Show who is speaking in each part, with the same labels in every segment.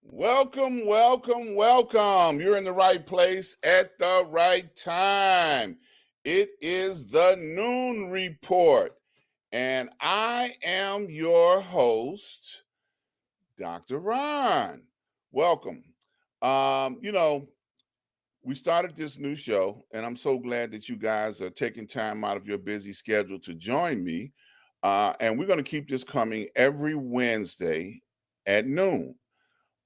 Speaker 1: Welcome, welcome, welcome. You're in the right place at the right time. It is the Noon Report, and I am your host, Dr. Ron. Welcome. Um, you know, we started this new show, and I'm so glad that you guys are taking time out of your busy schedule to join me. And we're going to keep this coming every Wednesday at noon.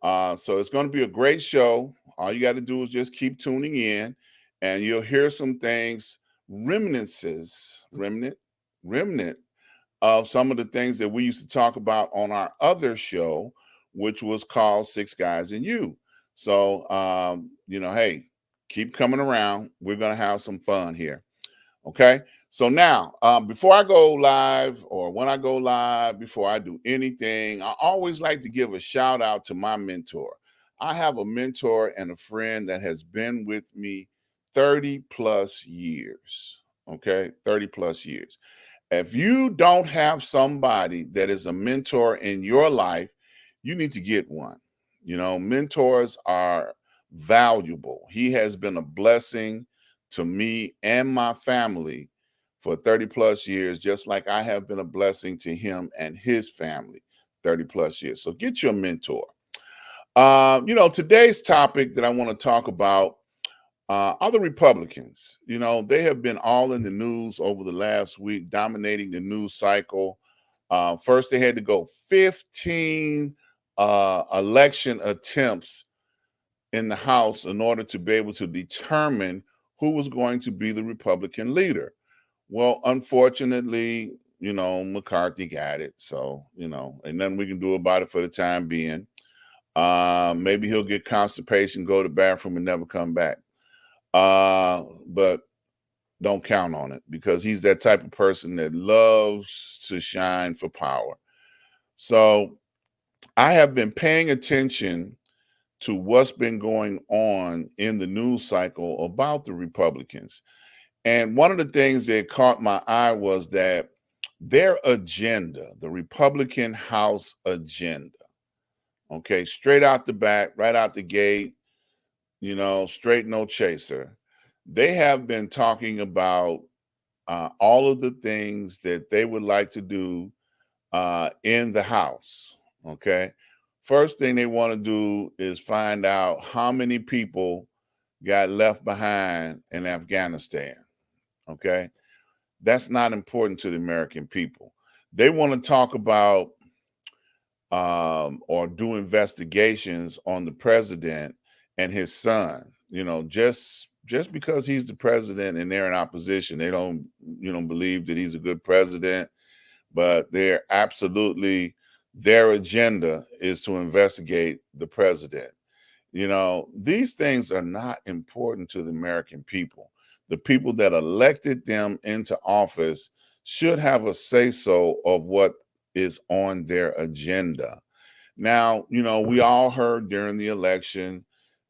Speaker 1: So it's going to be a great show. All you got to do is just keep tuning in, and you'll hear some things, remnant of some of the things that we used to talk about on our other show, which was called Six Guys and You. So, hey, keep coming around. We're going to have some fun here. Okay. So now, before I go live or when I go live, before I do anything, I always like to give a shout out to my mentor. I have a mentor and a friend that has been with me 30 plus years. Okay. 30 plus years. If you don't have somebody that is a mentor in your life, you need to get one. Mentors are valuable. He has been a blessing to me and my family for 30 plus years, just like I have been a blessing to him and his family 30 plus years. So get your mentor. Today's topic that I want to talk about are the Republicans. They have been all in the news over the last week, dominating the news cycle. First, they had to go 15 election attempts in the House in order to be able to determine who was going to be the Republican leader. Well, unfortunately, McCarthy got it. So, and nothing we can do about it for the time being. Maybe he'll get constipation, go to the bathroom, and never come back. But don't count on it because he's that type of person that loves to shine for power. So I have been paying attention to what's been going on in the news cycle about the Republicans. And one of the things that caught my eye was that their agenda, the Republican House agenda, okay, straight out the back, right out the gate, straight no chaser. They have been talking about all of the things that they would like to do in the House. Okay. First thing they want to do is find out how many people got left behind in Afghanistan. Okay. That's not important to the American people. They want to talk about or do investigations on the president and his son. Just because he's the president and they're in opposition, they don't, believe that he's a good president. But they're absolutely, their agenda is to investigate the president. These things are not important to the American people. The people that elected them into office should have a say so of what is on their agenda. Now, we all heard during the election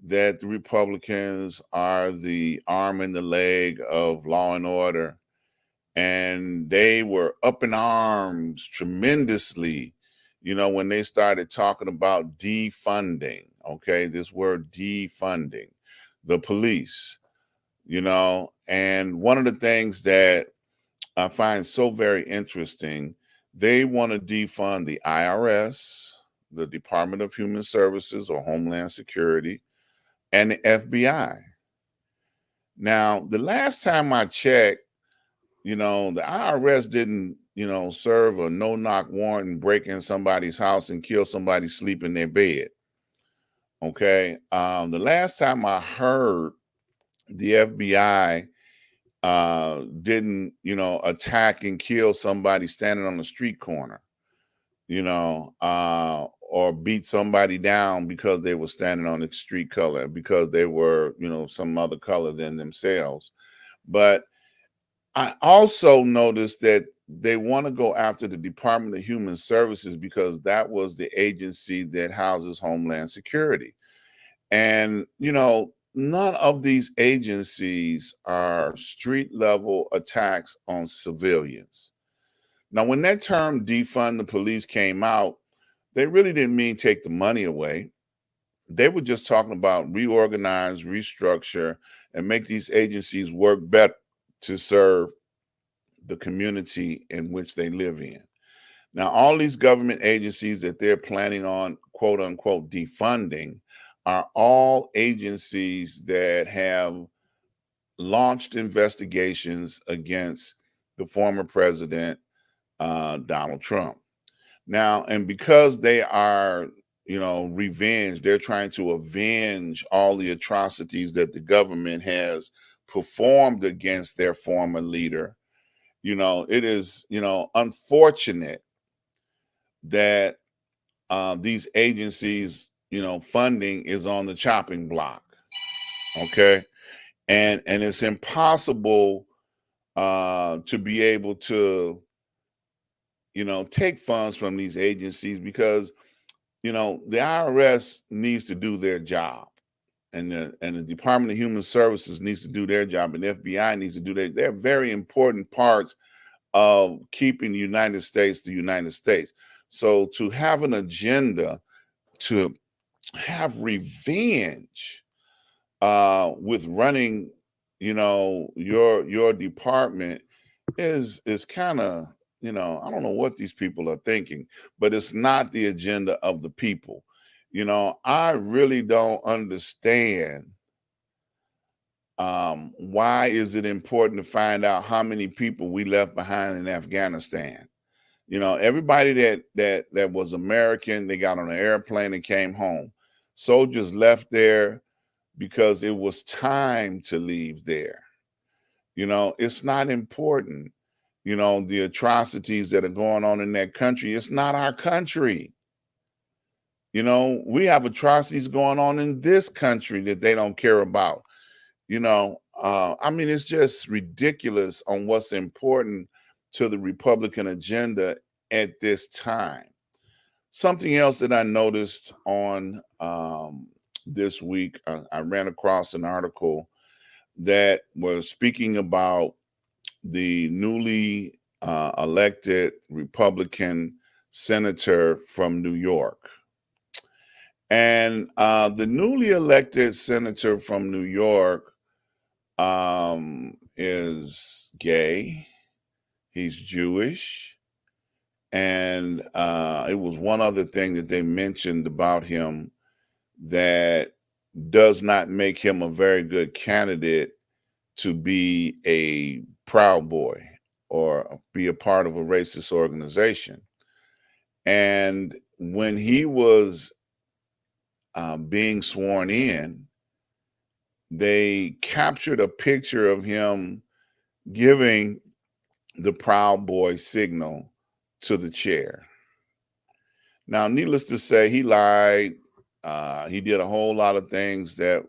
Speaker 1: that the Republicans are the arm and the leg of law and order. And they were up in arms tremendously, when they started talking about defunding. Okay, this word defunding the police, and one of the things that I find so very interesting, they want to defund the IRS, the Department of Human Services or Homeland Security, and the FBI. Now, the last time I checked, the IRS didn't, serve a no-knock warrant and break in somebody's house and kill somebody sleep in their bed. Okay. The last time I heard, the FBI didn't, attack and kill somebody standing on the street corner, or beat somebody down because they were standing on the street color, because they were, some other color than themselves. But I also noticed that they want to go after the Department of Human Services because that was the agency that houses Homeland Security. And, none of these agencies are street level attacks on civilians. Now, when that term defund the police came out, they really didn't mean take the money away. They were just talking about reorganize, restructure, and make these agencies work better to serve the community in which they live in. Now, all these government agencies that they're planning on, quote unquote, defunding are all agencies that have launched investigations against the former president, Donald Trump. Now, and because they are, revenge, they're trying to avenge all the atrocities that the government has performed against their former leader. It is, unfortunate that these agencies, funding is on the chopping block. Okay. And it's impossible to be able to, take funds from these agencies because the IRS needs to do their job, and the Department of Human Services needs to do their job, and the FBI needs to do their. They're very important parts of keeping the United States the United States. So to have an agenda to have revenge with running, your department is kind of, I don't know what these people are thinking, but it's not the agenda of the people. I really don't understand why is it important to find out how many people we left behind in Afghanistan. Everybody that was American, they got on an airplane and came home. Soldiers left there because it was time to leave there. It's not important. The atrocities that are going on in that country, it's not our country. We have atrocities going on in this country that they don't care about. I mean, it's just ridiculous on what's important to the Republican agenda at this time. Something else that I noticed on this week, I ran across an article that was speaking about the newly elected Republican senator from New York. And the newly elected senator from New York is gay, he's Jewish, and it was one other thing that they mentioned about him that does not make him a very good candidate to be a Proud Boy or be a part of a racist organization. And when he was being sworn in, they captured a picture of him giving the Proud Boy signal to the chair. Now, needless to say, he lied. He did a whole lot of things that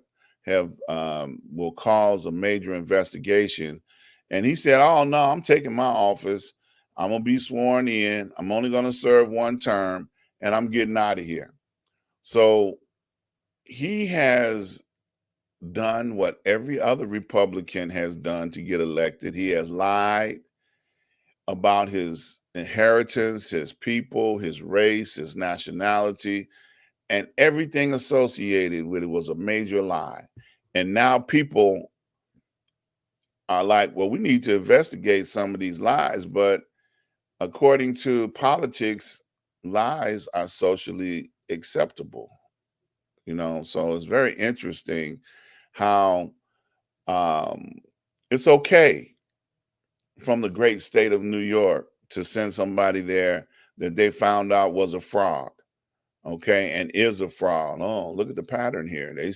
Speaker 1: have will cause a major investigation. And he said, "Oh no, I'm taking my office. I'm gonna be sworn in. I'm only gonna serve one term, and I'm getting out of here." So he has done what every other Republican has done to get elected. He has lied about his inheritance, his people, his race, his nationality, and everything associated with it was a major lie. And now people are like, well, we need to investigate some of these lies. But according to politics, lies are socially acceptable. So it's very interesting how um, it's okay from the great state of New York to send somebody there that they found out was a fraud, okay, and is a fraud. Oh, look at the pattern here. They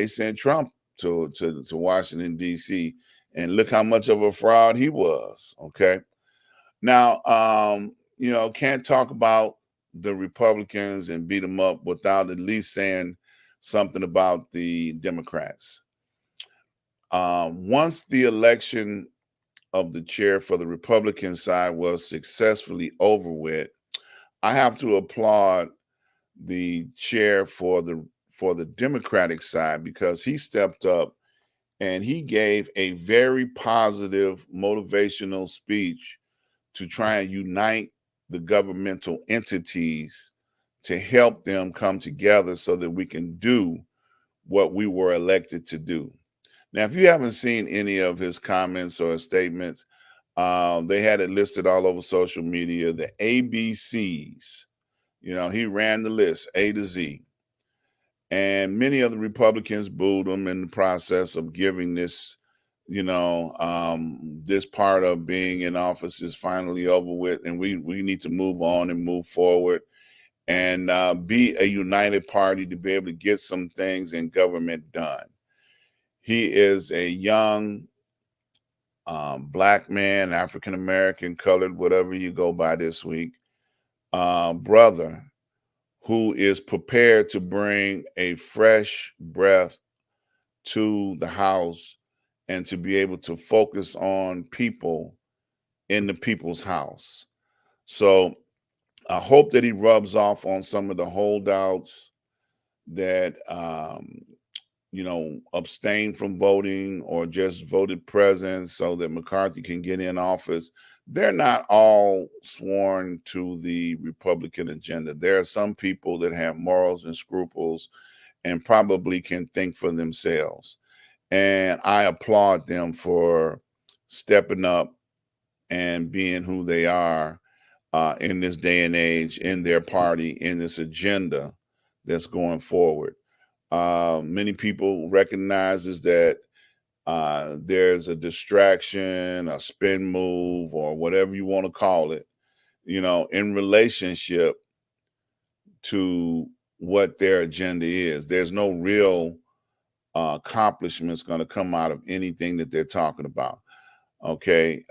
Speaker 1: sent Trump to Washington D.C. and look how much of a fraud he was. Okay, now can't talk about the Republicans and beat them up without at least saying something about the Democrats. Once the election of the chair for the Republican side was successfully over with, I have to applaud the chair for the Democratic side because he stepped up and he gave a very positive motivational speech to try and unite the governmental entities to help them come together so that we can do what we were elected to do. Now, if you haven't seen any of his comments or statements, they had it listed all over social media, the ABCs. He ran the list A to Z. And many of the Republicans booed him in the process of giving this, this part of being in office is finally over with, and we need to move on and move forward and be a united party to be able to get some things in government done. He is a young Black man, African American, colored, whatever you go by this week, brother who is prepared to bring a fresh breath to the house and to be able to focus on people in the people's house. So I hope that he rubs off on some of the holdouts that abstained from voting or just voted present so that McCarthy can get in office. They're not all sworn to the Republican agenda. There are some people that have morals and scruples and probably can think for themselves. And I applaud them for stepping up and being who they are in this day and age, in their party, in this agenda that's going forward. Many people recognizes that there's a distraction, a spin move, or whatever you want to call it, in relationship to what their agenda is. There's no real accomplishments going to come out of anything that they're talking about. Okay,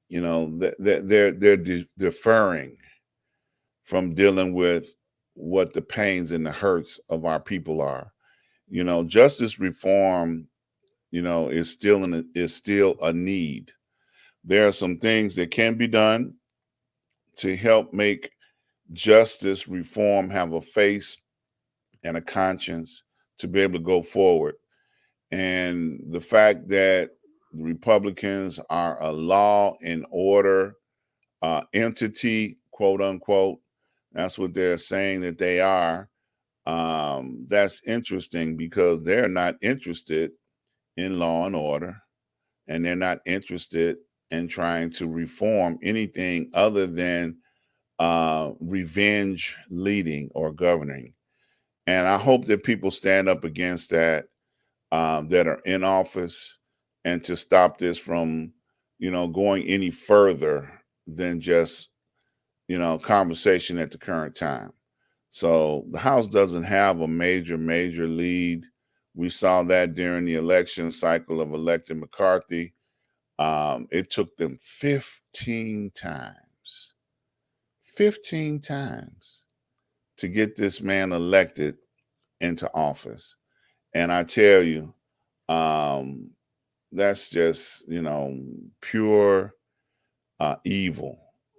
Speaker 1: they're deferring from dealing with what the pains and the hurts of our people are. Justice reform, is still a need. There are some things that can be done to help make justice reform have a face and a conscience to be able to go forward. And the fact that the Republicans are a law and order entity, quote unquote, that's what they're saying that they are. That's interesting because they're not interested in law and order, and they're not interested in trying to reform anything other than revenge leading or governing. And I hope that people stand up against that, that are in office, and to stop this from, going any further than just, conversation at the current time. So the House doesn't have a major lead. We saw that during the election cycle of electing McCarthy. It took them 15 times to get this man elected into office. And I tell you, that's just, pure evil.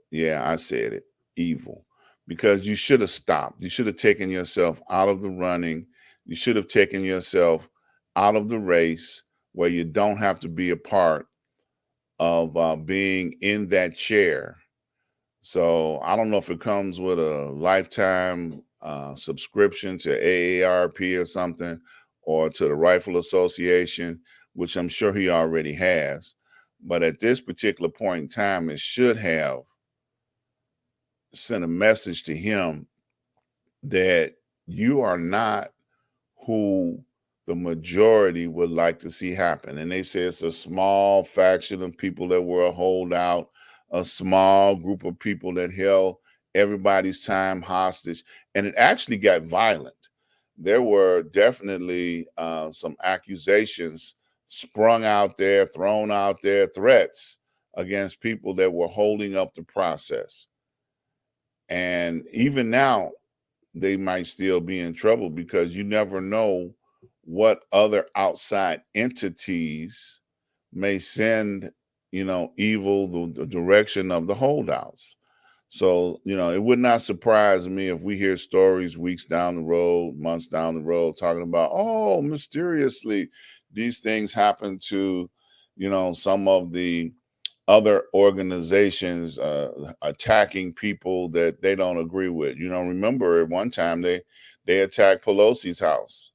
Speaker 1: Yeah, I said it, evil. Because you should have stopped. You should have taken yourself out of the running. You should have taken yourself out of the race where you don't have to be a part of being in that chair. So I don't know if it comes with a lifetime subscription to AARP or something, or to the Rifle Association, which I'm sure he already has. But at this particular point in time, it should have sent a message to him that you are not who the majority would like to see happen. And they say it's a small faction of people that were a holdout, a small group of people that held everybody's time hostage. And it actually got violent. There were definitely some accusations sprung out there, thrown out there, threats against people that were holding up the process. And even now, they might still be in trouble because you never know what other outside entities may send, evil the direction of the holdouts. So, it would not surprise me if we hear stories weeks down the road, months down the road, talking about, oh, mysteriously, these things happen to, some of the other organizations attacking people that they don't agree with. Remember at one time they attacked Pelosi's house.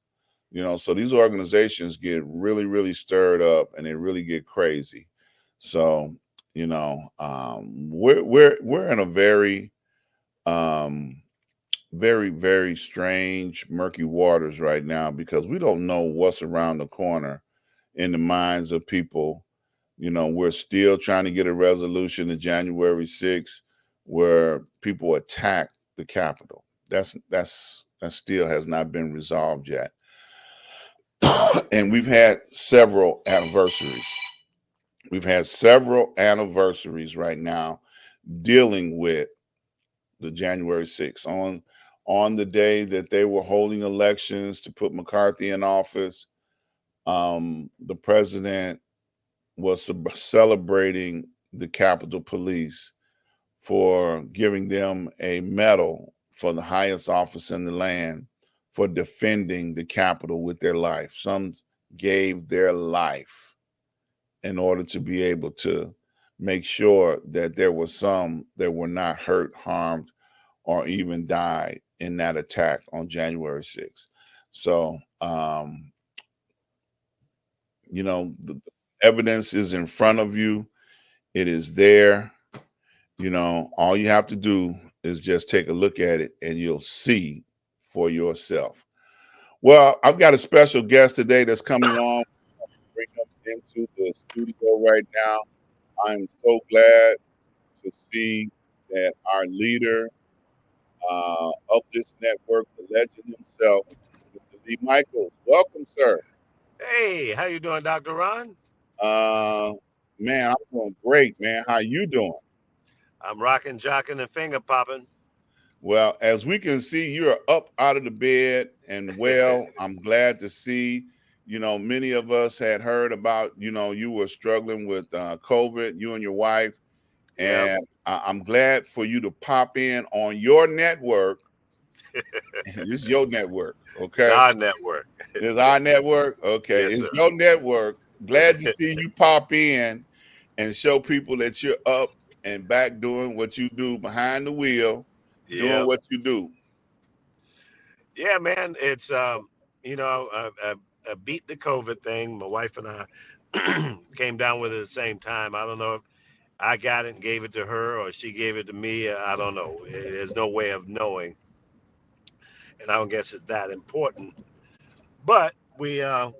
Speaker 1: So these organizations get really, really stirred up and they really get crazy. So, we're in a very, very, very strange, murky waters right now because we don't know what's around the corner in the minds of people. We're still trying to get a resolution to January 6th where people attack the Capitol. That still has not been resolved yet. And we've had several anniversaries. We've had several anniversaries right now dealing with the January 6th. On the day that they were holding elections to put McCarthy in office, the president was celebrating the Capitol Police for giving them a medal for the highest office in the land for defending the Capitol with their life. Some gave their life in order to be able to make sure that there were some that were not hurt, harmed, or even died in that attack on January 6th. So, the evidence is in front of you. It is there. All you have to do is just take a look at it and you'll see for yourself. Well, I've got a special guest today that's coming on. Bring him into the studio right now. I'm so glad to see that our leader of this network, the legend himself, Mr. Lee Michaels. Welcome, sir.
Speaker 2: Hey, how you doing, Dr. Ron?
Speaker 1: Uh, man, I'm doing great, man. How you doing?
Speaker 2: I'm rocking, jocking, and finger popping.
Speaker 1: Well, as we can see, you're up out of the bed and well. I'm glad to see. Many of us had heard about, you were struggling with COVID, you and your wife.
Speaker 2: Yep,
Speaker 1: And I'm glad for you to pop in on your network. This is your network,
Speaker 2: it's
Speaker 1: okay?
Speaker 2: our network.
Speaker 1: It's our network. Okay,
Speaker 2: Yes,
Speaker 1: it's
Speaker 2: sir.
Speaker 1: your network. Glad to see you pop in and show people that you're up and back doing what you do behind the wheel, doing
Speaker 2: Yep.
Speaker 1: what you do.
Speaker 2: Yeah, man. It's I beat the COVID thing. My wife and I came down with it at the same time. I don't know if I got it and gave it to her or she gave it to me. I don't know. There's no way of knowing, and I don't guess it's that important. But we're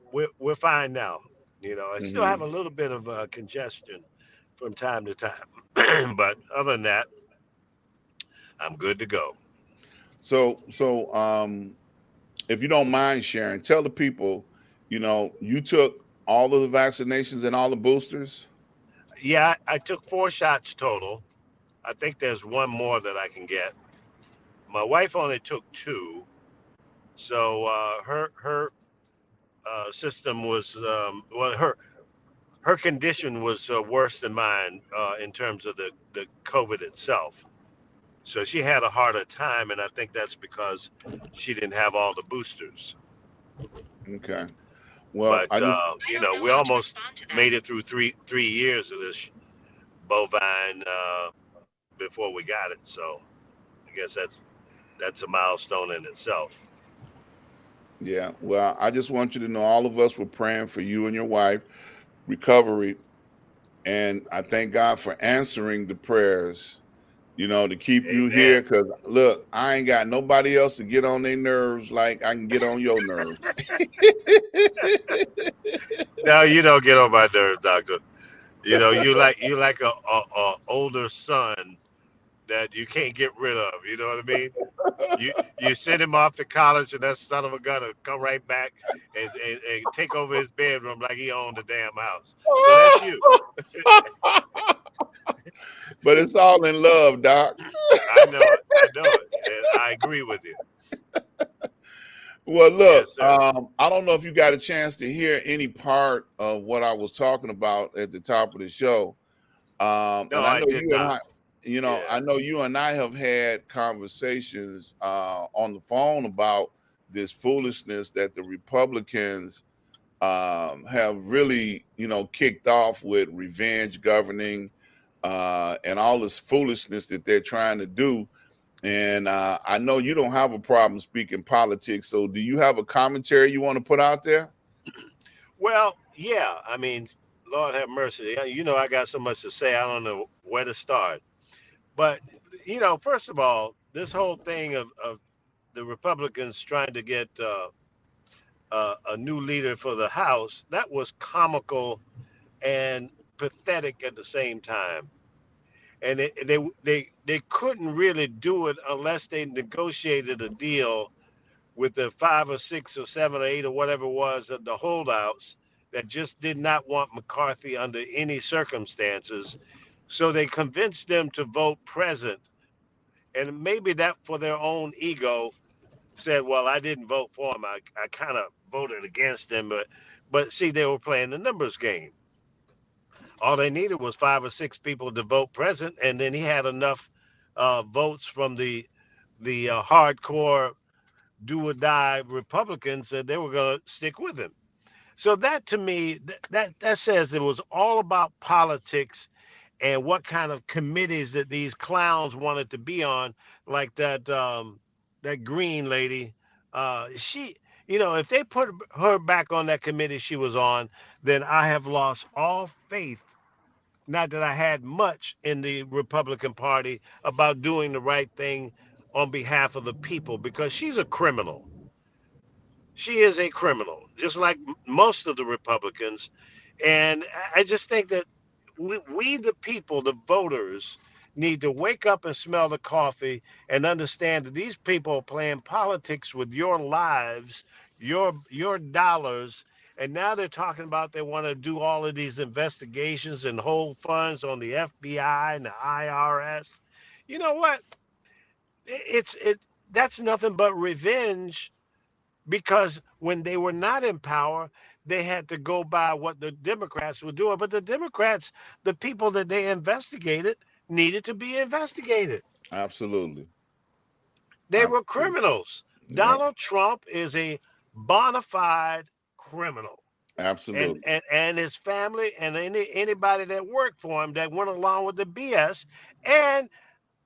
Speaker 2: fine now. I still have
Speaker 1: Hmm.
Speaker 2: a little bit of congestion from time to time, but other than that, I'm good to go.
Speaker 1: So, if you don't mind sharing, tell the people, you took all of the vaccinations and all the boosters.
Speaker 2: Yeah, I took 4 shots total. I think there's one more that I can get. My wife only took two, so her system was well her condition was worse than mine in terms of the COVID itself. So she had a harder time, and I think that's because she didn't have all the boosters.
Speaker 1: Okay. Well,
Speaker 2: But we almost made it through three years of this bovine before we got it. So I guess that's a milestone in itself.
Speaker 1: yeah. Well, I just want you to know all of us were praying for you and your wife recovery. And I thank God for answering the prayers, to keep you
Speaker 2: Amen.
Speaker 1: here. Because look, I ain't got nobody else to get on their nerves like I can get on your nerves.
Speaker 2: No, you don't get on my nerves, doctor. You like a older son that you can't get rid of. You know what I mean? You send him off to college, and that son of a gun will come right back and take over his bedroom like he owned the damn house. So that's you.
Speaker 1: But it's all in love, Doc.
Speaker 2: I know it. I know it. And I agree with you.
Speaker 1: Well, look,
Speaker 2: Yes, sir.
Speaker 1: I don't know if you got a chance to hear any part of what I was talking about at the top of the show.
Speaker 2: No,
Speaker 1: And I
Speaker 2: I
Speaker 1: know
Speaker 2: did
Speaker 1: you and
Speaker 2: not.
Speaker 1: I, I
Speaker 2: Yeah.
Speaker 1: know you and I have had conversations on the phone about this foolishness that the Republicans have really, kicked off with revenge governing. and all this foolishness that they're trying to do. And I know you don't have a problem speaking politics. So, do you have a commentary you want to put out there?
Speaker 2: Well, yeah. I mean, Lord have mercy. You know, I got so much to say. I don't know where to start. But first of all, this whole thing of the Republicans trying to get a new leader for the House, that was comical and pathetic at the same time. And they couldn't really do it unless they negotiated a deal with the 5 or 6 or 7 or 8 or whatever it was of the holdouts that just did not want McCarthy under any circumstances. So they convinced them to vote present. And maybe that for their own ego said, well, I didn't vote for him. I kind of voted against him. But see, they were playing the numbers game. All they needed was 5 or 6 people to vote present. And then he had enough votes from the hardcore do or die Republicans that they were going to stick with him. So that to me, that says it was all about politics and what kind of committees that these clowns wanted to be on, like that green lady. She, if they put her back on that committee she was on, then I have lost all faith. Not that I had much in the Republican Party about doing the right thing on behalf of the people, because she's a criminal. She is a criminal, just like most of the Republicans. And I just think that we, the people, the voters, need to wake up and smell the coffee and understand that these people are playing politics with your lives, your dollars. And now they're talking about they want to do all of these investigations and hold funds on the FBI and the IRS. You know what? It that's nothing but revenge, because when they were not in power, they had to go by what the Democrats were doing. But the Democrats, the people that they investigated, needed to be investigated.
Speaker 1: Absolutely.
Speaker 2: They were
Speaker 1: Absolutely.
Speaker 2: criminals.
Speaker 1: Yep.
Speaker 2: Donald Trump is a bona fide criminal. And,
Speaker 1: Absolutely.
Speaker 2: and and his family and anybody that worked for him that went along with the BS. And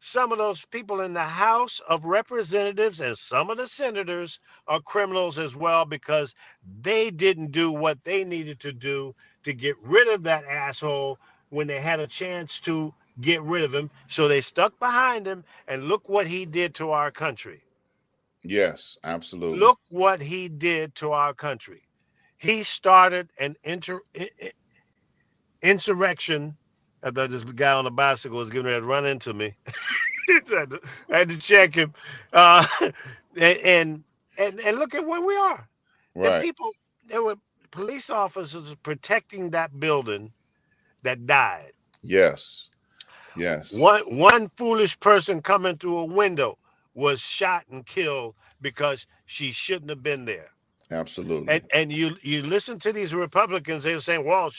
Speaker 2: some of those people in the House of Representatives and some of the senators are criminals as well, because they didn't do what they needed to do to get rid of that asshole when they had a chance to get rid of him. So they stuck behind him, and look what he did to our country.
Speaker 1: Yes. Absolutely.
Speaker 2: Look what he did to our country. He started an insurrection. I thought this guy on the bicycle was getting ready to run into me. I had to check him. Uh, and, and look at where we are. The
Speaker 1: Right.
Speaker 2: people, there were police officers protecting that building that died.
Speaker 1: Yes. Yes.
Speaker 2: One foolish person coming through a window was shot and killed because she shouldn't have been there.
Speaker 1: Absolutely.
Speaker 2: And you listen to these Republicans, they're saying, well,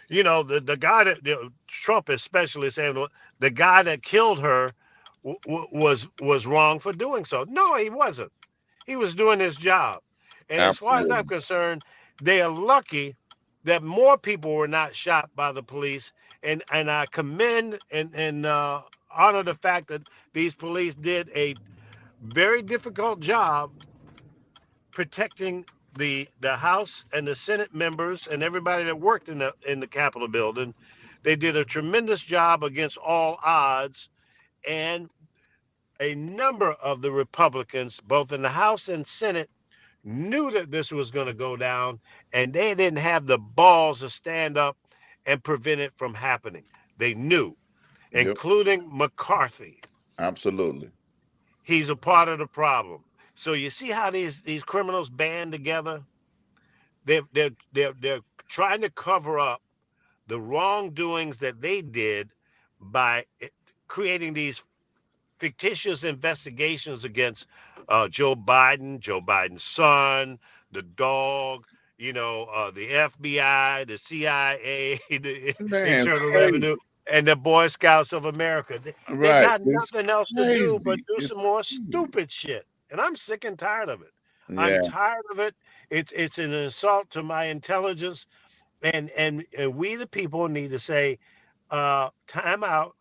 Speaker 2: the guy that Trump especially saying, well, the guy that killed her was wrong for doing so. No, he wasn't. He was doing his job. And as far as I'm
Speaker 1: Absolutely.
Speaker 2: concerned, they are lucky that more people were not shot by the police. And I commend and honor the fact that these police did a very difficult job protecting the House and the Senate members and everybody that worked in the Capitol building. They did a tremendous job against all odds. And a number of the Republicans, both in the House and Senate, knew that this was going to go down, and they didn't have the balls to stand up and prevent it from happening. They knew,
Speaker 1: Yep.
Speaker 2: including McCarthy.
Speaker 1: Absolutely.
Speaker 2: He's a part of the problem. So you see how these criminals band together? They're trying to cover up the wrongdoings that they did by creating these fictitious investigations against Joe Biden's son, the dog, the FBI, the CIA, the
Speaker 1: Man, it's
Speaker 2: Internal Revenue,
Speaker 1: crazy.
Speaker 2: and the Boy Scouts of America. They
Speaker 1: Right.
Speaker 2: got
Speaker 1: It's
Speaker 2: nothing else to do but
Speaker 1: crazy.
Speaker 2: do
Speaker 1: It's
Speaker 2: some more
Speaker 1: crazy.
Speaker 2: stupid shit. And I'm sick and tired of it. I'm
Speaker 1: Yeah.
Speaker 2: tired of it. It's an insult to my intelligence. And we the people need to say, time out.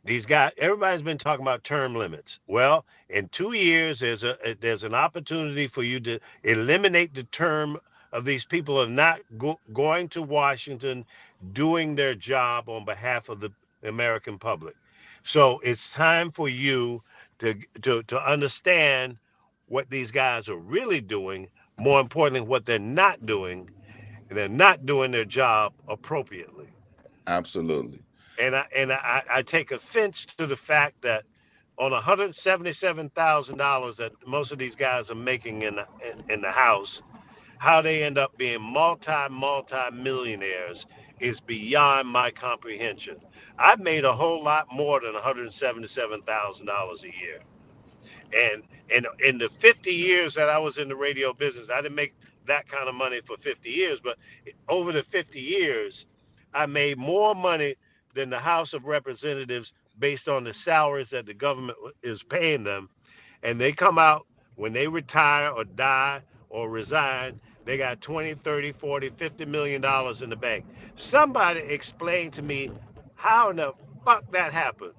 Speaker 2: These guys, everybody's been talking about term limits. Well, in 2 years, there's an opportunity for you to eliminate the term of these people of not going to Washington, doing their job on behalf of the American public. So it's time for you to understand what these guys are really doing. More importantly, what they're not doing, and they're not doing their job appropriately.
Speaker 1: Absolutely.
Speaker 2: And I take offense to the fact that on $177,000 that most of these guys are making in the house, how they end up being multi millionaires is beyond my comprehension. I've made a whole lot more than $177,000 a year. And in the 50 years that I was in the radio business, I didn't make that kind of money for 50 years, but over the 50 years, I made more money than the House of Representatives based on the salaries that the government is paying them. And they come out when they retire or die or resign, they got 20, 30, 40, $50 million in the bank. Somebody explain to me how in the fuck that happens.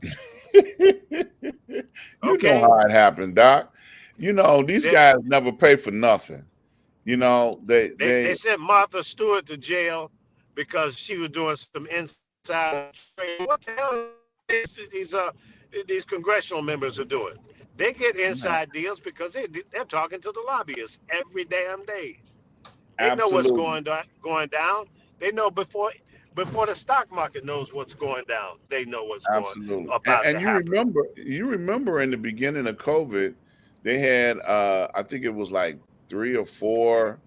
Speaker 1: You know
Speaker 2: Okay?
Speaker 1: how it happened, Doc. You know, these
Speaker 2: They,
Speaker 1: guys never pay for nothing. You know,
Speaker 2: they
Speaker 1: they
Speaker 2: sent Martha Stewart to jail because she was doing some inside trading. What the hell these congressional members are doing? They get inside deals because they're talking to the lobbyists every damn day. They know what's
Speaker 1: absolutely,
Speaker 2: going down. They know before the stock market knows what's going down. They know what's going
Speaker 1: absolutely.
Speaker 2: about
Speaker 1: And
Speaker 2: to happen.
Speaker 1: you remember in the beginning of COVID, they had I think it was like 3 or 4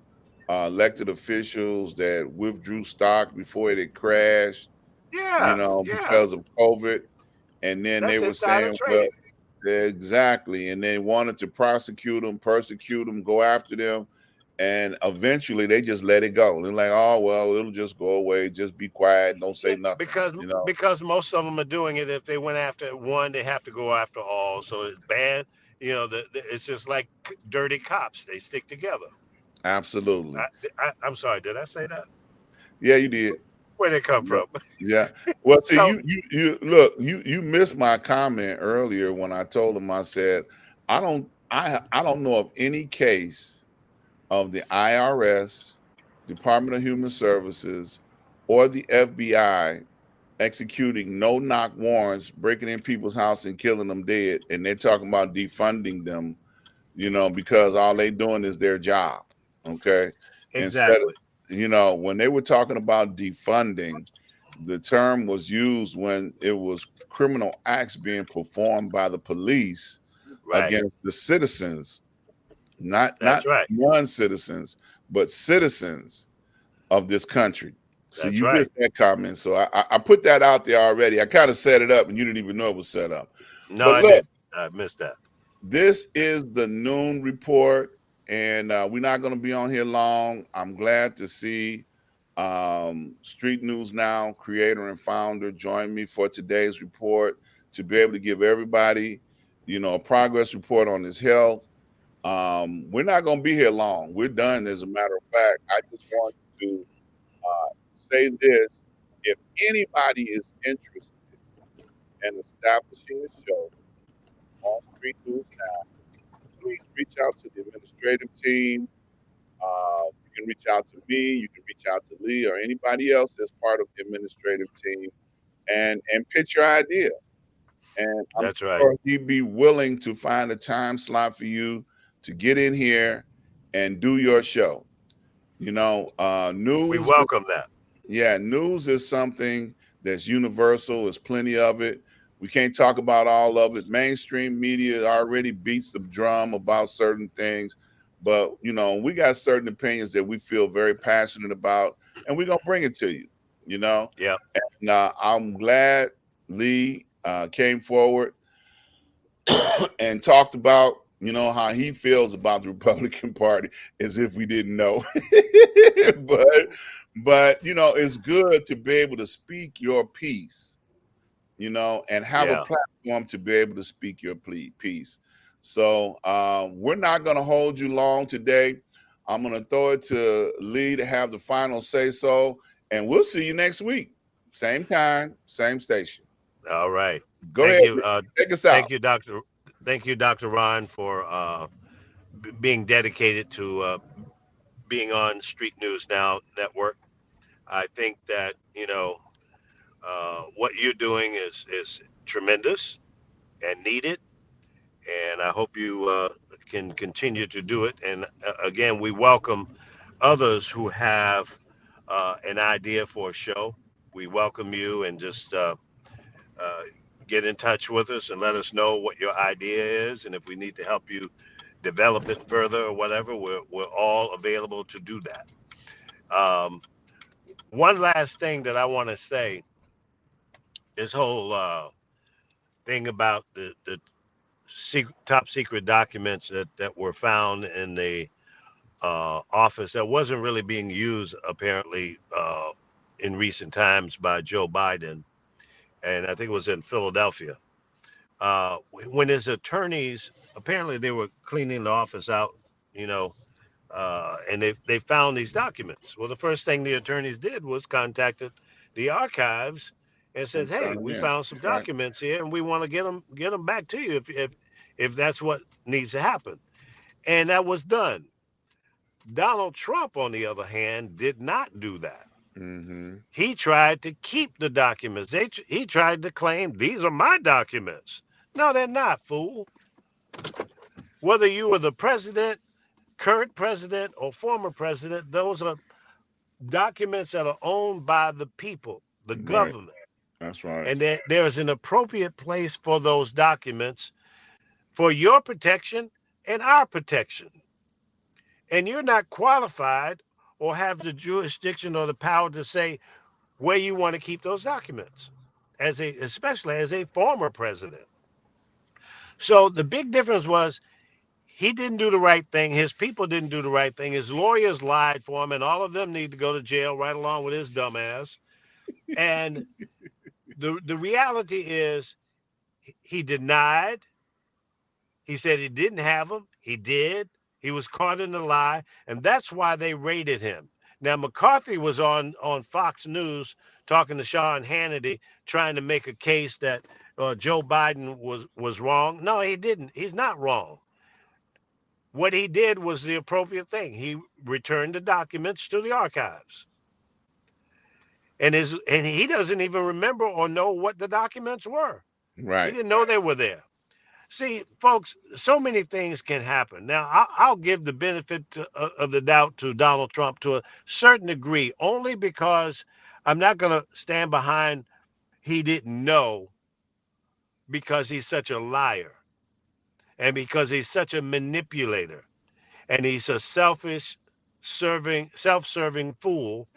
Speaker 1: elected officials that withdrew stock before it had crashed, you
Speaker 2: Yeah,
Speaker 1: know,
Speaker 2: yeah.
Speaker 1: because of COVID. And then they
Speaker 2: That's
Speaker 1: were
Speaker 2: insider
Speaker 1: saying, well,
Speaker 2: trading.
Speaker 1: exactly. And they wanted to prosecute them, persecute them, go after them. And eventually they just let it go. They're like, oh, well, it'll just go away. Just be quiet. Don't say
Speaker 2: Yeah,
Speaker 1: nothing,
Speaker 2: because
Speaker 1: you know?
Speaker 2: because most of them are doing it. If they went after one, they have to go after all. So it's bad. It's just like dirty cops. They stick together.
Speaker 1: Absolutely.
Speaker 2: I'm sorry. Did I say that?
Speaker 1: Yeah, you did.
Speaker 2: Where did it come
Speaker 1: Yeah.
Speaker 2: from?
Speaker 1: Yeah. Well, see,
Speaker 2: So
Speaker 1: you look, you missed my comment earlier when I told him, I said, I don't know of any case of the IRS, Department of Human Services, or the FBI executing no knock warrants, breaking in people's house and killing them dead, and they're talking about defunding them, you know, because all they doing is their job. Okay. Instead of,
Speaker 2: exactly.
Speaker 1: you know, when they were talking about defunding, the term was used when it was criminal acts being performed by the police
Speaker 2: Right.
Speaker 1: against the citizens, not
Speaker 2: That's right.
Speaker 1: non-citizens, but citizens of this country. So
Speaker 2: That's
Speaker 1: you
Speaker 2: right.
Speaker 1: missed that comment. So I put that out there already. I kind of set it up and you didn't even know it was set up.
Speaker 2: No,
Speaker 1: But
Speaker 2: I
Speaker 1: look,
Speaker 2: didn't. I missed that.
Speaker 1: this is the noon report, and we're not going to be on here long. I'm glad to see Street News Now creator and founder join me for today's report to be able to give everybody, you know, a progress report on his health. We're not going to be here long. We're done, as a matter of fact. I just want to say this: if anybody is interested in establishing a show on Street News Now, please reach out to the administrative team. You can reach out to me. You can reach out to Lee or anybody else that's part of the administrative team, and pitch your idea. And I'm
Speaker 2: That's right.
Speaker 1: sure he'd be willing to find a time slot for you to get in here and do your show. You know,
Speaker 2: We
Speaker 1: news is,
Speaker 2: welcome that.
Speaker 1: yeah, news is something that's universal. There's plenty of it. We can't talk about all of it. Mainstream media already beats the drum about certain things, but you know, we got certain opinions that we feel very passionate about, and we're gonna bring it to you. You know,
Speaker 2: Yeah.
Speaker 1: and I'm glad Lee came forward and talked about, you know, how he feels about the Republican Party, as if we didn't know. but you know, it's good to be able to speak your piece, you know, and have a
Speaker 2: Yeah.
Speaker 1: platform to be able to speak your piece. So we're not going to hold you long today. I'm going to throw it to Lee to have the final say so, and we'll see you next week. Same time, same station.
Speaker 2: All right.
Speaker 1: Go
Speaker 2: Thank
Speaker 1: ahead,
Speaker 2: you.
Speaker 1: Rick. Take us
Speaker 2: Thank
Speaker 1: out.
Speaker 2: you, Doctor. Thank you, Dr. Ron, for being dedicated to being on Street News Now Network. I think that what you're doing is tremendous and needed, and I hope you can continue to do it. And again, we welcome others who have an idea for a show. We welcome you, and just uh, get in touch with us and let us know what your idea is, and if we need to help you develop it further or whatever, we're all available to do that. Um, One last thing that I want to say: this whole thing about the top secret documents that were found in the office that wasn't really being used apparently in recent times by Joe Biden, and I think it was in Philadelphia. When his attorneys apparently they were cleaning the office out, you know, and they found these documents. Well, the first thing the attorneys did was contacted the archives and says,
Speaker 1: And
Speaker 2: "Hey,
Speaker 1: turn them
Speaker 2: we
Speaker 1: in.
Speaker 2: found some
Speaker 1: That's right.
Speaker 2: documents here, and we want to get them back to you if that's what needs to happen." And that was done. Donald Trump, on the other hand, did not do that.
Speaker 1: Mm-hmm.
Speaker 2: He tried to keep the documents. He tried to claim these are my documents. No, they're not, fool. Whether you were the president, current president, or former president, those are documents that are owned by the people, the
Speaker 1: Right.
Speaker 2: government.
Speaker 1: That's right.
Speaker 2: And there is an appropriate place for those documents for your protection and our protection. And you're not qualified or have the jurisdiction or the power to say where you want to keep those documents, especially as a former president. So the big difference was he didn't do the right thing. His people didn't do the right thing. His lawyers lied for him, and all of them need to go to jail right along with his dumbass. And the reality is, he denied. He said he didn't have them. He did. He was caught in the lie, and that's why they raided him. Now McCarthy was on Fox News talking to Sean Hannity, trying to make a case that Joe Biden was wrong. No, he didn't. He's not wrong. What he did was the appropriate thing. He returned the documents to the archives. And he doesn't even remember or know what the documents were. He
Speaker 1: Right.
Speaker 2: didn't know they were there. See, folks, so many things can happen. Now, I'll give the benefit of the doubt to Donald Trump to a certain degree, only because I'm not going to stand behind he didn't know, because he's such a liar and because he's such a manipulator and he's a self-serving fool,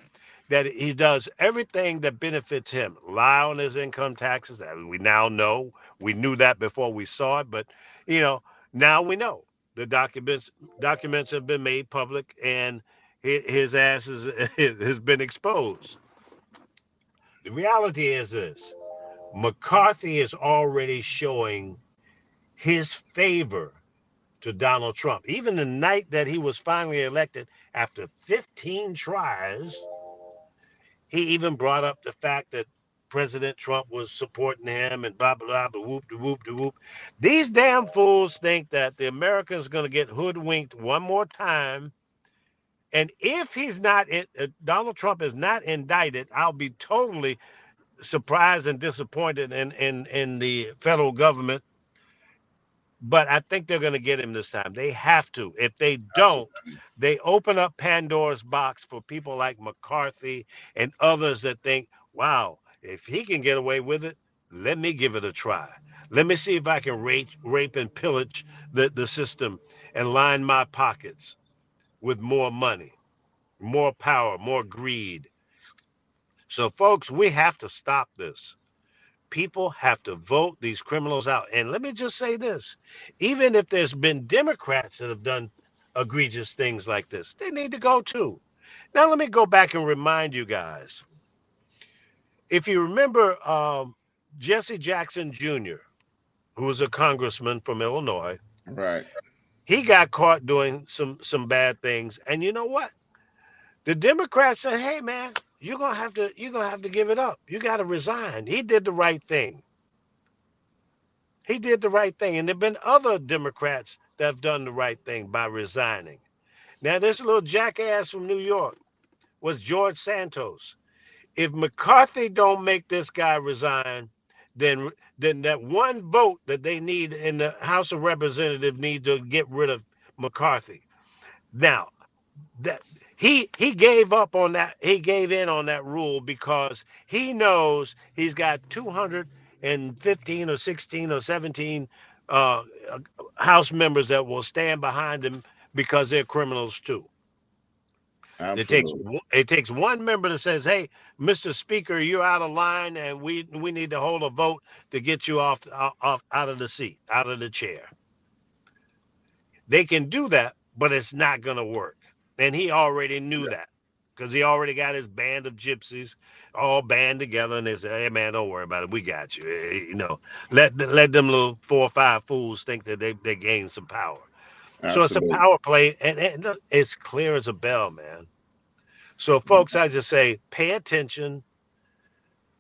Speaker 2: that he does everything that benefits him. Lie on his income taxes, that we now know. We knew that before we saw it, but you know, now we know the documents have been made public, and his ass has been exposed. The reality is this: McCarthy is already showing his favor to Donald Trump. Even the night that he was finally elected after 15 tries, he even brought up the fact that President Trump was supporting him and blah, blah, blah, whoop, de whoop, de whoop. These damn fools think that the Americans are going to get hoodwinked one more time. And if Donald Trump is not indicted, I'll be totally surprised and disappointed in the federal government. But I think they're going to get him this time. They have to. If they don't,
Speaker 1: Absolutely.
Speaker 2: they open up Pandora's box for people like McCarthy and others that think, wow, if he can get away with it, let me give it a try. Let me see if I can rape and pillage the system and line my pockets with more money, more power, more greed. So, folks, we have to stop this. People have to vote these criminals out. And let me just say this: even if there's been Democrats that have done egregious things like this, they need to go too. Now, let me go back and remind you guys, if you remember Jesse Jackson Jr., who was a congressman from Illinois,
Speaker 1: Right.
Speaker 2: he got caught doing some bad things. And you know what? The Democrats said, hey, man, you're gonna have to give it up. You got to resign. He did the right thing. He did the right thing, and there've been other Democrats that have done the right thing by resigning. Now, this little jackass from New York was George Santos. If McCarthy don't make this guy resign, then that one vote that they need in the House of Representatives need to get rid of McCarthy. Now, that he gave up on that. He gave in on that rule because he knows he's got 215 or 16 or 17 uh, House members that will stand behind him because they're criminals too.
Speaker 1: Absolutely.
Speaker 2: It takes one member that says, "Hey, Mr. Speaker, you're out of line, and we need to hold a vote to get you off out of the seat, out of the chair." They can do that, but it's not going to work. And he already knew
Speaker 1: Yeah,
Speaker 2: that because he already got his band of gypsies all band together, and they said, "Hey, man, don't worry about it. We got you." Let them little 4 or 5 fools think that they gained some power. So it's a
Speaker 1: absolutely.
Speaker 2: power play, and look, it's clear as a bell, man. So, folks, I just say, pay attention,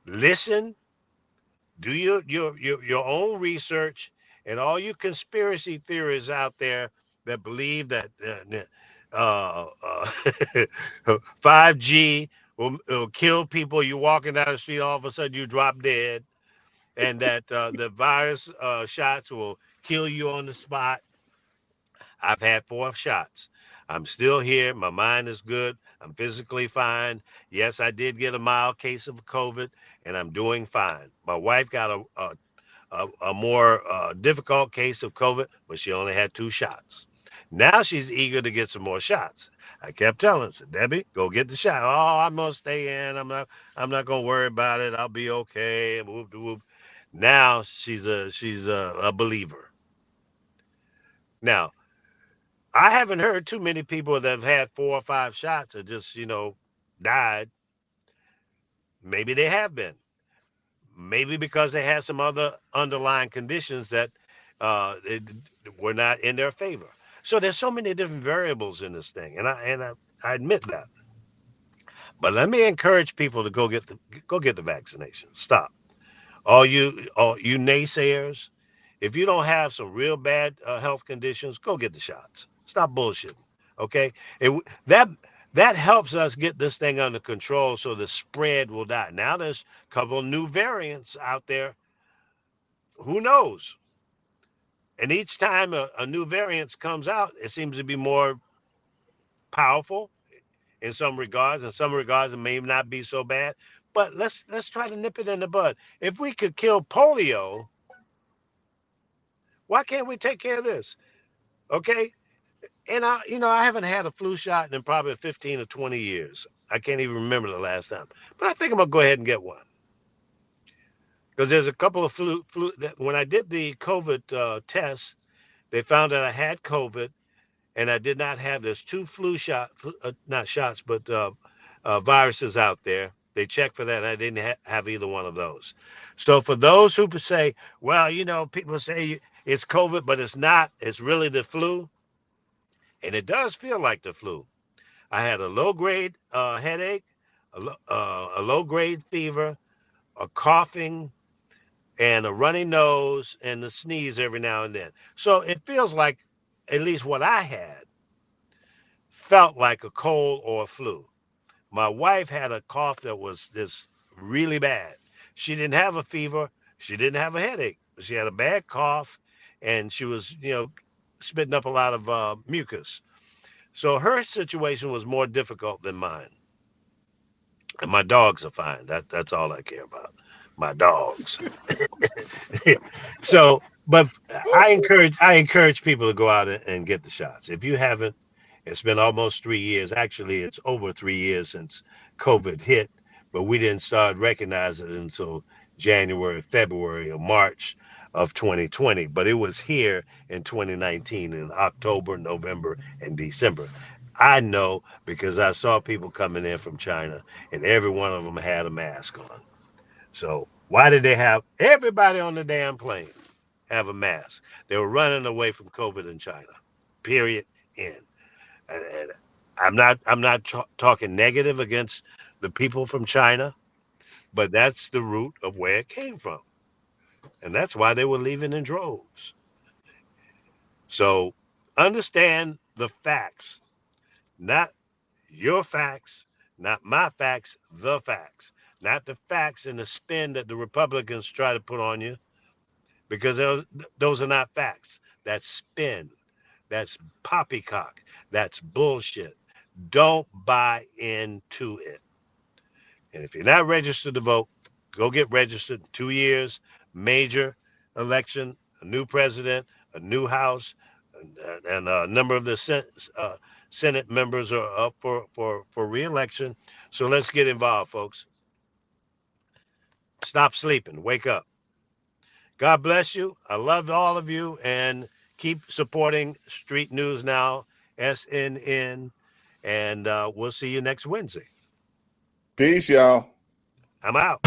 Speaker 2: listen, do your own research, and all you conspiracy theories out there that believe that 5G will kill people. You walking down the street, all of a sudden you drop dead, and that the virus shots will kill you on the spot. I've had 4 shots. I'm still here. My mind is good. I'm physically fine. Yes, I did get a mild case of COVID, and I'm doing fine. My wife got a more difficult case of COVID, but she only had 2 shots. Now she's eager to get some more shots. I kept telling her, Debbie, go get the shot. Oh, I'm gonna stay in. I'm not gonna worry about it. I'll be okay. Whoop de whoop. Now she's a believer. Now I haven't heard too many people that have had 4 or 5 shots and just died. Maybe they have been. Maybe because they had some other underlying conditions that it, were not in their favor. So there's so many different variables in this thing, and I admit that. But let me encourage people to go get the vaccination. Stop. All you naysayers, if you don't have some real bad health conditions, go get the shots. Stop bullshitting. Okay, that that helps us get this thing under control, so the spread will die. Now there's a couple of new variants out there. Who knows? And each time a new variant comes out, it seems to be more powerful in some regards. In some regards, it may not be so bad. But let's try to nip it in the bud. If we could kill polio, why can't we take care of this? Okay. And I haven't had a flu shot in probably 15 or 20 years. I can't even remember the last time. But I think I'm gonna go ahead and get one because there's a couple of flu that when I did the COVID test, they found that I had COVID and I did not have. There's 2 not shots, but viruses out there. They checked for that. And I didn't have either one of those. So for those who say, well, people say it's COVID, but it's not. It's really the flu, and it does feel like the flu. I had a low grade headache, a low grade fever, a coughing, and a runny nose, and a sneeze every now and then. So it feels like, at least what I had, felt like a cold or a flu. My wife had a cough that was this really bad. She didn't have a fever. She didn't have a headache. She had a bad cough, and she was, spitting up a lot of mucus. So her situation was more difficult than mine. And my dogs are fine. That's all I care about. My dogs. So, but I encourage people to go out and get the shots. If you haven't, it's been almost 3 years. Actually, it's over 3 years since COVID hit, but we didn't start recognizing it until January, February, or March of 2020. But it was here in 2019 in October, November, and December. I know because I saw people coming in from China, and every one of them had a mask on. So why did they have everybody on the damn plane have a mask? They were running away from COVID in China. Period. End. And I'm not talking negative against the people from China, but that's the root of where it came from. And that's why they were leaving in droves. So understand the facts, not your facts, not my facts, the facts, not the facts and the spin that the Republicans try to put on you, because those are not facts. That's spin. That's poppycock. That's bullshit. Don't buy into it. And if you're not registered to vote, go get registered. 2 years, major election, a new president, a new House, and a number of the Senate members are up for re-election. So let's get involved, folks. Stop sleeping. Wake up. God bless you. I love all of you, and keep supporting Street News Now, SNN, and we'll see you next Wednesday.
Speaker 1: Peace, y'all.
Speaker 2: I'm out.